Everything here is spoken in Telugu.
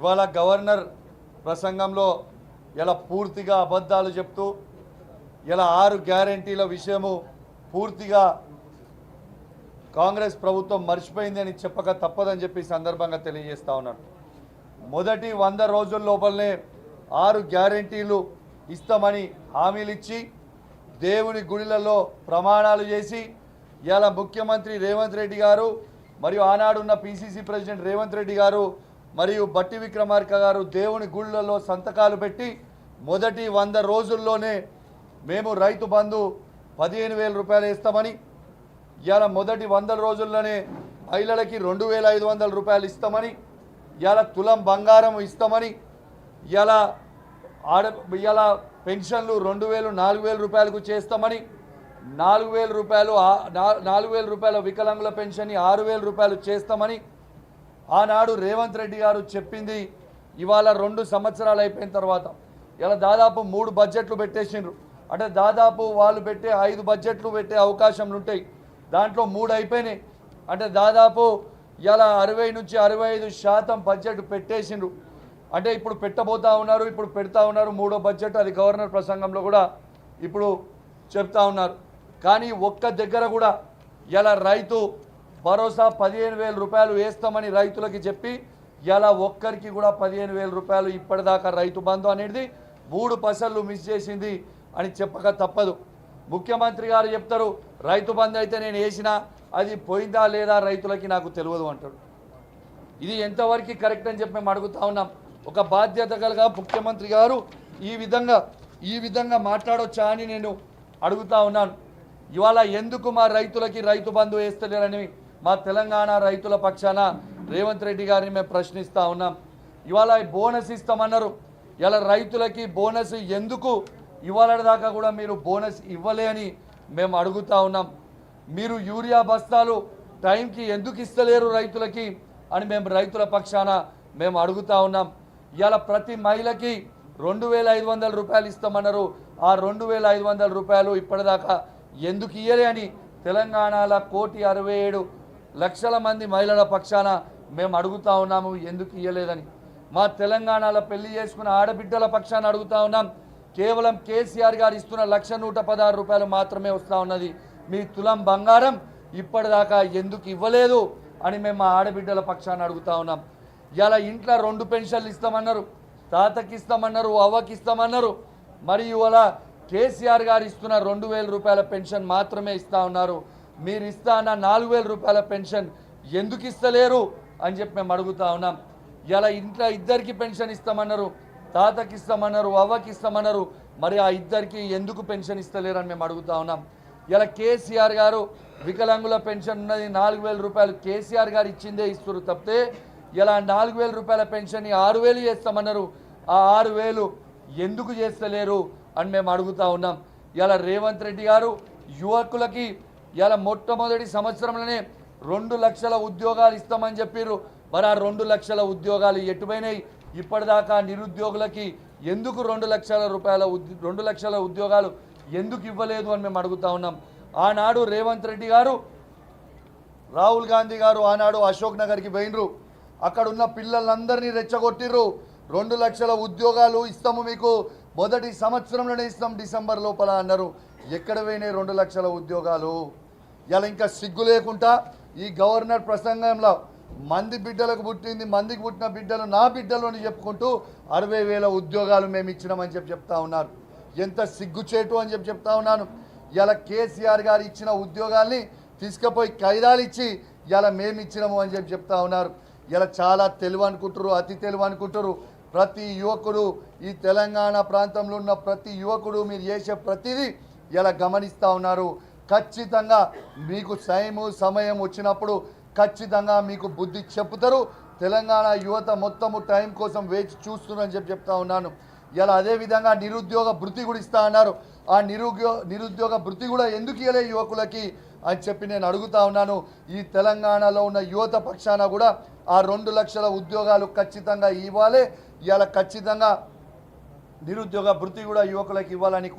ఇవాళ గవర్నర్ ప్రసంగంలో ఇలా పూర్తిగా అబద్ధాలు చెప్తూ ఇలా 6 గ్యారెంటీల విషయము పూర్తిగా కాంగ్రెస్ ప్రభుత్వం మర్చిపోయింది అని చెప్పక తప్పదని చెప్పి సందర్భంగా తెలియజేస్తా ఉన్నాను. మొదటి 100 రోజుల లోపలనే 6 గ్యారెంటీలు ఇస్తామని హామీలు ఇచ్చి దేవుని గుడిలలో ప్రమాణాలు చేసి ఇలా ముఖ్యమంత్రి రేవంత్ రెడ్డి గారు మరియు ఆనాడున్న పిసిసి ప్రెసిడెంట్ రేవంత్ రెడ్డి గారు మరియు బట్టి విక్రమార్క గారు దేవుని గుళ్ళలో సంతకాలు పెట్టి మొదటి 100 రోజుల్లోనే మేము రైతు బంధు 15,000 రూపాయలు ఇస్తామని, ఇవాళ మొదటి 100 రోజుల్లోనే మహిళలకి 2,500 రూపాయలు ఇస్తామని, ఇవాళ తులం బంగారం ఇస్తామని, ఇవాళ పెన్షన్లు 2,000 4,000 రూపాయలకు చేస్తామని, 4,000 రూపాయలు 4,000 రూపాయల వికలాంగుల పెన్షన్ 6,000 రూపాయలు చేస్తామని ఆనాడు రేవంత్ రెడ్డి గారు చెప్పింది. ఇవాళ 2 సంవత్సరాలు అయిపోయిన తర్వాత ఇలా దాదాపు 3 బడ్జెట్లు పెట్టేసిండ్రు. అంటే దాదాపు వాళ్ళు పెట్టే 5 బడ్జెట్లు పెట్టే అవకాశాలు ఉంటాయి, దాంట్లో 3 అయిపోయినాయి. అంటే దాదాపు ఇలా 60 నుంచి 65% బడ్జెట్ పెట్టేసిండ్రు. అంటే ఇప్పుడు పెట్టబోతా ఉన్నారు, ఇప్పుడు పెడతా ఉన్నారు 3వ బడ్జెట్. అది గవర్నర్ ప్రసంగంలో కూడా ఇప్పుడు చెప్తా ఉన్నారు. కానీ ఒక్క దగ్గర కూడా ఇలా రైతు భరోసా 15,000 రూపాయలు వేస్తామని రైతులకి చెప్పి ఇలా ఒక్కరికి కూడా 15,000 రూపాయలు ఇప్పటిదాకా రైతు బంధు అనేది 3 పైసలు మిస్ చేసింది అని చెప్పక తప్పదు. ముఖ్యమంత్రి గారు చెప్తారు రైతు బంధు అయితే నేను వేసినా అది పోయిందా లేదా రైతులకి నాకు తెలియదు అంటాడు. ఇది ఎంతవరకు కరెక్ట్ అని చెప్పి మేము అడుగుతా ఉన్నాం. ఒక బాధ్యత కలిగా ముఖ్యమంత్రి గారు ఈ విధంగా మాట్లాడొచ్చా అని నేను అడుగుతా ఉన్నాను. ఇవాళ ఎందుకు మా రైతులకి రైతు బంధు వేస్తలేరని మా తెలంగాణ రైతుల పక్షాన రేవంత్ రెడ్డి గారిని మేము ప్రశ్నిస్తూ ఉన్నాం. ఇవాళ బోనస్ ఇస్తామన్నారు, ఇలా రైతులకి బోనస్ ఎందుకు ఇవాళ దాకా కూడా మీరు బోనస్ ఇవ్వలే అని మేము అడుగుతా ఉన్నాం. మీరు యూరియా బస్తాలు టైంకి ఎందుకు ఇస్తలేరు రైతులకి అని మేము రైతుల పక్షాన మేము అడుగుతా ఉన్నాం. ఇవాళ ప్రతి మహిళకి 2,500 రూపాయలు ఇస్తామన్నారు, ఆ 2,500 రూపాయలు ఇప్పటిదాకా ఎందుకు ఇయ్యలే అని తెలంగాణలో 1,67,00,000 మంది మహిళల పక్షాన మేము అడుగుతా ఉన్నాము ఎందుకు ఇయ్యలేదని. మా తెలంగాణలో పెళ్లి చేసుకున్న ఆడబిడ్డల పక్షాన అడుగుతా ఉన్నాం. కేవలం కేసీఆర్ గారు ఇస్తున్న 1,116 రూపాయలు మాత్రమే వస్తూ ఉన్నది. మీ తులం బంగారం ఇప్పటిదాకా ఎందుకు ఇవ్వలేదు అని మేము మా ఆడబిడ్డల పక్షాన అడుగుతా ఉన్నాం. ఇలా ఇంట్లో 2 పెన్షన్లు ఇస్తామన్నారు, తాతకి ఇస్తామన్నారు, అవ్వకి ఇస్తామన్నారు. మరియు అలా కేసీఆర్ గారు ఇస్తున్న 2,000 రూపాయల పెన్షన్ మాత్రమే ఇస్తూ ఉన్నారు. మీరు ఇస్తా అన్న 4,000 రూపాయల పెన్షన్ ఎందుకు ఇస్తలేరు అని చెప్పి మేము అడుగుతా ఉన్నాం. ఇలా ఇంట్లో ఇద్దరికి పెన్షన్ ఇస్తామన్నారు, తాతకి ఇస్తామన్నారు, అవ్వకి ఇస్తామన్నారు. మరి ఆ ఇద్దరికి ఎందుకు పెన్షన్ ఇస్తలేరు అని మేము అడుగుతా ఉన్నాం. ఇలా కేసీఆర్ గారు వికలాంగుల పెన్షన్ ఉన్నది 4,000 రూపాయలు కేసీఆర్ గారు ఇచ్చిందే ఇస్తారు తప్పితే ఇలా 4,000 రూపాయల పెన్షన్ 6,000 చేస్తామన్నారు. ఆ 6,000 ఎందుకు చేస్తలేరు అని మేము అడుగుతా ఉన్నాం. ఇలా రేవంత్ రెడ్డి గారు యువకులకి ఇలా మొట్టమొదటి సంవత్సరంలోనే 2 లక్షల ఉద్యోగాలు ఇస్తామని చెప్పారు. మరి ఆ 2 లక్షల ఉద్యోగాలు ఎటుపోయినాయి? ఇప్పటిదాకా నిరుద్యోగులకి ఎందుకు 2 లక్షల ఉద్యోగాలు ఎందుకు ఇవ్వలేదు అని మేము అడుగుతా ఉన్నాం. ఆనాడు రేవంత్ రెడ్డి గారు రాహుల్ గాంధీ గారు ఆనాడు అశోక్ నగర్కి పోయినరు, అక్కడ ఉన్న పిల్లలందరినీ రెచ్చగొట్టిర్రు. 2 లక్షల ఉద్యోగాలు ఇస్తాము మీకు మొదటి సంవత్సరంలోనే ఇస్తాం డిసెంబర్ లోపల అన్నారు. ఎక్కడ పోయినాయి 2 లక్షల ఉద్యోగాలు? ఇలా ఇంకా సిగ్గు లేకుండా ఈ గవర్నర్ ప్రసంగంలో మందికి పుట్టిన బిడ్డలు నా బిడ్డలు అని చెప్పుకుంటూ 60,000 ఉద్యోగాలు మేము ఇచ్చినామని చెప్తా ఉన్నారు. ఎంత సిగ్గుచేటు అని చెప్తా ఉన్నాను. ఇలా కేసీఆర్ గారు ఇచ్చిన ఉద్యోగాల్ని తీసుకుపోయి ఖైదాలు ఇచ్చి ఇలా మేము ఇచ్చినాము అని చెప్తా ఉన్నారు. ఇలా చాలా తెలివి అనుకుంటారు, అతి తెలివి అనుకుంటారు. ప్రతి యువకుడు ఈ తెలంగాణ ప్రాంతంలో ఉన్న ప్రతి యువకుడు మీరు చేసే ప్రతిదీ ఇలా గమనిస్తూ ఉన్నారు. ఖచ్చితంగా మీకు సమయం వచ్చినప్పుడు ఖచ్చితంగా మీకు బుద్ధి చెప్తారు. తెలంగాణ యువత మొత్తము టైం కోసం వేచి చూస్తున్నారని చెప్తా ఉన్నాను. ఇలా అదేవిధంగా నిరుద్యోగ భృతి కూడా ఇస్తా అన్నారు. ఆ నిరుద్యోగ భృతి కూడా ఎందుకు ఇవ్వలే యువకులకి అని చెప్పి నేను అడుగుతా ఉన్నాను. ఈ తెలంగాణలో ఉన్న యువత పక్షాన కూడా ఆ 2 లక్షల ఉద్యోగాలు ఖచ్చితంగా ఇవ్వాలి. ఇలా ఖచ్చితంగా నిరుద్యోగ భృతి కూడా యువకులకు ఇవ్వాలని